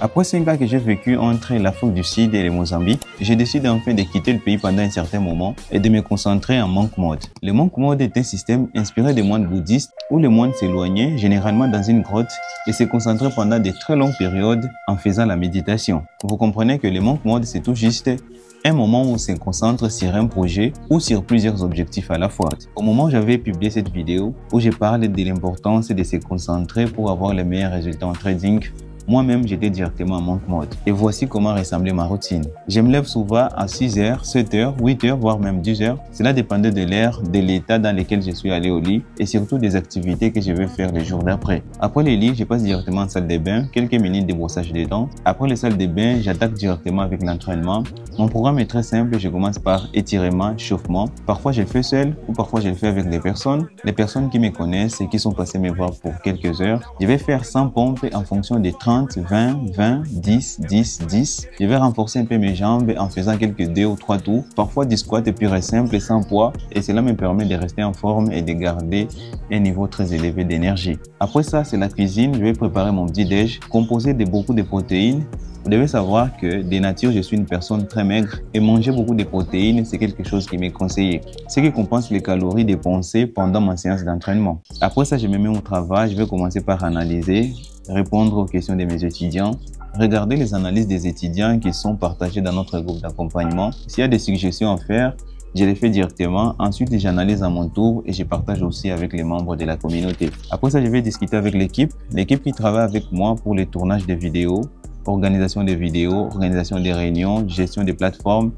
Après 5 ans que j'ai vécu entre l'Afrique du Sud et le Mozambique, j'ai décidé enfin de quitter le pays pendant un certain moment et de me concentrer en monk mode. Le monk mode est un système inspiré des moines bouddhistes où le moine s'éloignait généralement dans une grotte et se concentrait pendant de très longues périodes en faisant la méditation. Vous comprenez que le monk mode c'est tout juste un moment où on se concentre sur un projet ou sur plusieurs objectifs à la fois. Au moment où j'avais publié cette vidéo où je parle de l'importance de se concentrer pour avoir les meilleurs résultats en trading, moi-même, j'étais directement en monk mode. Et voici comment ressemblait ma routine. Je me lève souvent à 6h, 7h, 8h, voire même 10h. Cela dépendait de l'heure, de l'état dans lequel je suis allé au lit et surtout des activités que je vais faire les jours d'après. Après le lit, je passe directement en salle de bain, quelques minutes de brossage des dents. Après les salles de bain, j'attaque directement avec l'entraînement. Mon programme est très simple. Je commence par étirement, chauffement. Parfois, je le fais seul ou parfois, je le fais avec des personnes. Les personnes qui me connaissent et qui sont passées me voir pour quelques heures. Je vais faire 100 pompes en fonction des 30, 20, 20, 10, 10, 10. Je vais renforcer un peu mes jambes en faisant quelques 2 ou 3 tours. Parfois du squat pur et simple et sans poids. Et cela me permet de rester en forme et de garder un niveau très élevé d'énergie. Après ça, c'est la cuisine. Je vais préparer mon petit déj composé de beaucoup de protéines. Vous devez savoir que de nature, je suis une personne très maigre et manger beaucoup de protéines, c'est quelque chose qui m'est conseillé. Ce qui compense les calories dépensées pendant ma séance d'entraînement. Après ça, je me mets au travail. Je vais commencer par analyser, répondre aux questions de mes étudiants, regarder les analyses des étudiants qui sont partagées dans notre groupe d'accompagnement. S'il y a des suggestions à faire, je les fais directement. Ensuite, j'analyse à mon tour et je partage aussi avec les membres de la communauté. Après ça, je vais discuter avec l'équipe qui travaille avec moi pour les tournages de vidéos, organisation des vidéos, organisation des réunions, gestion des plateformes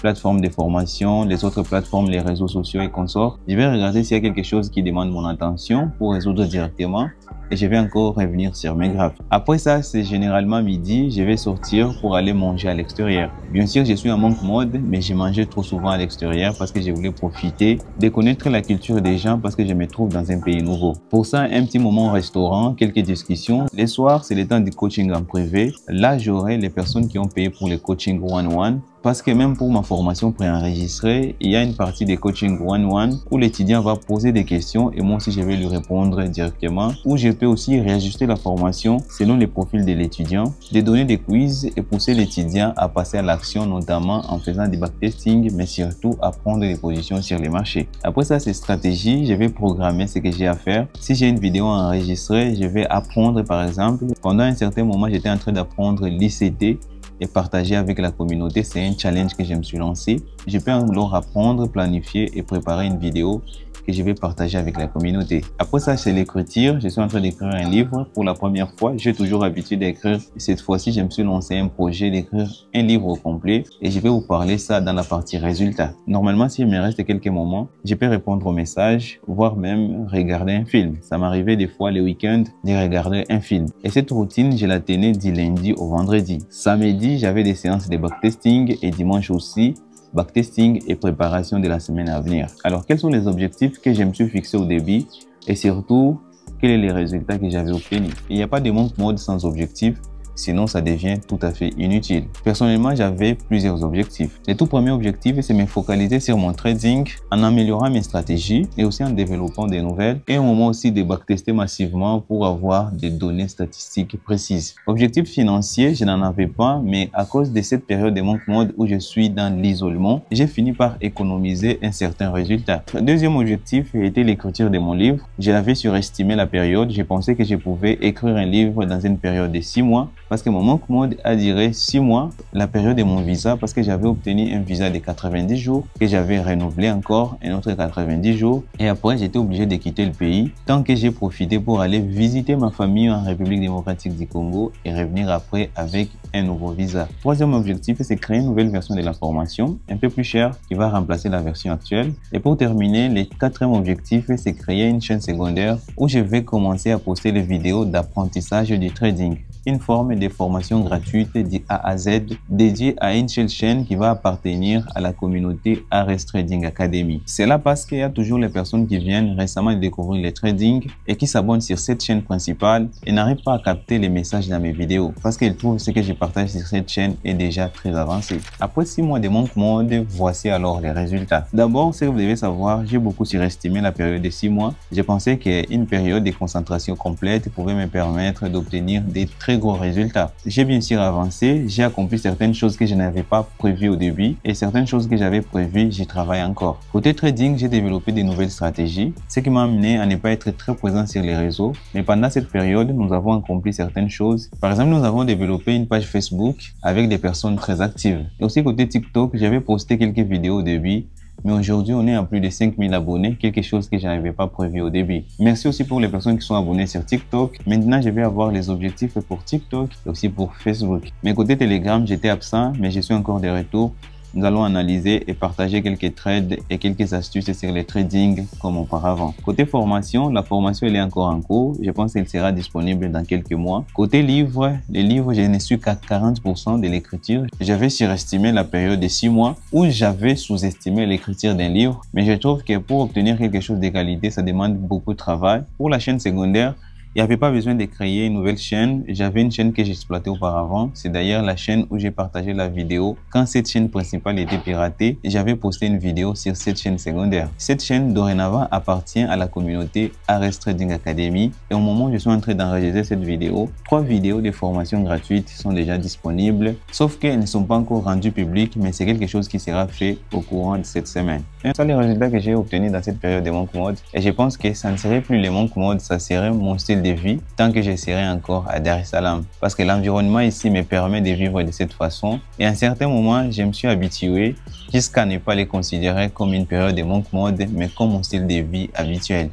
de formation, les autres plateformes, les réseaux sociaux et consorts. Je vais regarder s'il y a quelque chose qui demande mon attention pour résoudre directement et je vais encore revenir sur mes graphes. Après ça, c'est généralement midi, je vais sortir pour aller manger à l'extérieur. Bien sûr, je suis en monk mode, mais je mangeais trop souvent à l'extérieur parce que je voulais profiter de connaître la culture des gens parce que je me trouve dans un pays nouveau. Pour ça, un petit moment au restaurant, quelques discussions. Les soirs, c'est le temps du coaching en privé. Là, j'aurai les personnes qui ont payé pour les coachings one-one. Parce que même pour ma formation préenregistrée, il y a une partie des coaching one-one où l'étudiant va poser des questions et moi aussi je vais lui répondre directement. Où je peux aussi réajuster la formation selon les profils de l'étudiant, de donner des quiz et pousser l'étudiant à passer à l'action, notamment en faisant des backtesting, mais surtout à prendre des positions sur les marchés. Après ça, c'est stratégie. Je vais programmer ce que j'ai à faire. Si j'ai une vidéo enregistrée, je vais apprendre par exemple. Pendant un certain moment, j'étais en train d'apprendre l'ICT et partager avec la communauté. C'est un challenge que je me suis lancé. Je peux alors apprendre, planifier et préparer une vidéo que je vais partager avec la communauté. Après ça, c'est l'écriture. Je suis en train d'écrire un livre pour la première fois. J'ai toujours l'habitude d'écrire. Cette fois-ci, je me suis lancé un projet d'écrire un livre au complet et je vais vous parler ça dans la partie résultats. Normalement, s'il me reste quelques moments, je peux répondre aux messages, voire même regarder un film. Ça m'arrivait des fois les week-ends de regarder un film. Et cette routine, je la tenais du lundi au vendredi. Samedi, j'avais des séances de backtesting et dimanche aussi, backtesting et préparation de la semaine à venir. Alors, quels sont les objectifs que je me suis fixé au début et surtout, quels sont les résultats que j'avais obtenus? Il n'y a pas de monk mode sans objectif. Sinon, ça devient tout à fait inutile. Personnellement, j'avais plusieurs objectifs. Le tout premier objectif, c'est me focaliser sur mon trading en améliorant mes stratégies et aussi en développant des nouvelles et au moment aussi de backtester massivement pour avoir des données statistiques précises. Objectif financier, je n'en avais pas, mais à cause de cette période de monk mode où je suis dans l'isolement, j'ai fini par économiser un certain résultat. Le deuxième objectif était l'écriture de mon livre. Je l'avais surestimé la période. Je pensais que je pouvais écrire un livre dans une période de 6 mois. Parce que mon monk mode a duré 6 mois, la période de mon visa, parce que j'avais obtenu un visa de 90 jours, que j'avais renouvelé encore un autre 90 jours. Et après, j'étais obligé de quitter le pays, tant que j'ai profité pour aller visiter ma famille en République démocratique du Congo et revenir après avec un nouveau visa. Troisième objectif, c'est créer une nouvelle version de la formation, un peu plus chère, qui va remplacer la version actuelle. Et pour terminer, le quatrième objectif, c'est créer une chaîne secondaire où je vais commencer à poster les vidéos d'apprentissage du trading. Une forme de formation gratuite du A à Z dédiée à une seule chaîne qui va appartenir à la communauté ARES Trading Academy. C'est là parce qu'il y a toujours les personnes qui viennent récemment découvrir le trading et qui s'abonnent sur cette chaîne principale et n'arrivent pas à capter les messages dans mes vidéos parce qu'ils trouvent ce que je partage sur cette chaîne est déjà très avancé. Après 6 mois de monk mode, voici alors les résultats. D'abord, ce que vous devez savoir, j'ai beaucoup surestimé la période de 6 mois. Je pensais qu'une période de concentration complète pouvait me permettre d'obtenir des très gros résultats. J'ai bien sûr avancé, j'ai accompli certaines choses que je n'avais pas prévues au début et certaines choses que j'avais prévues, j'y travaille encore. Côté trading, j'ai développé de nouvelles stratégies, ce qui m'a amené à ne pas être très présent sur les réseaux. Mais pendant cette période, nous avons accompli certaines choses. Par exemple, nous avons développé une page Facebook avec des personnes très actives. Et aussi côté TikTok, j'avais posté quelques vidéos au début. Mais aujourd'hui, on est à plus de 5000 abonnés, quelque chose que je n'avais pas prévu au début. Merci aussi pour les personnes qui sont abonnées sur TikTok. Maintenant, je vais avoir les objectifs pour TikTok et aussi pour Facebook. Mais côté Telegram, j'étais absent, mais je suis encore de retour. Nous allons analyser et partager quelques trades et quelques astuces sur le trading comme auparavant. Côté formation, la formation elle est encore en cours. Je pense qu'elle sera disponible dans quelques mois. Côté livres, les livres, je ne suis qu'à 40% de l'écriture. J'avais surestimé la période de 6 mois où j'avais sous-estimé l'écriture d'un livre. Mais je trouve que pour obtenir quelque chose de qualité, ça demande beaucoup de travail. Pour la chaîne secondaire, il n'y avait pas besoin de créer une nouvelle chaîne. J'avais une chaîne que j'exploitais auparavant. C'est d'ailleurs la chaîne où j'ai partagé la vidéo. Quand cette chaîne principale était piratée, j'avais posté une vidéo sur cette chaîne secondaire. Cette chaîne dorénavant appartient à la communauté Ares Trading Academy. Et au moment où je suis en train d'enregistrer cette vidéo, 3 vidéos de formation gratuites sont déjà disponibles. Sauf qu'elles ne sont pas encore rendues publiques, mais c'est quelque chose qui sera fait au courant de cette semaine. Et ça, les résultats que j'ai obtenus dans cette période de monk mode. Et je pense que ça ne serait plus le monk mode, ça serait mon style de vie tant que je serai encore à Dar es Salaam. Parce que l'environnement ici me permet de vivre de cette façon. Et à un certain moment, je me suis habitué jusqu'à ne pas les considérer comme une période de monk mode, mais comme mon style de vie habituel.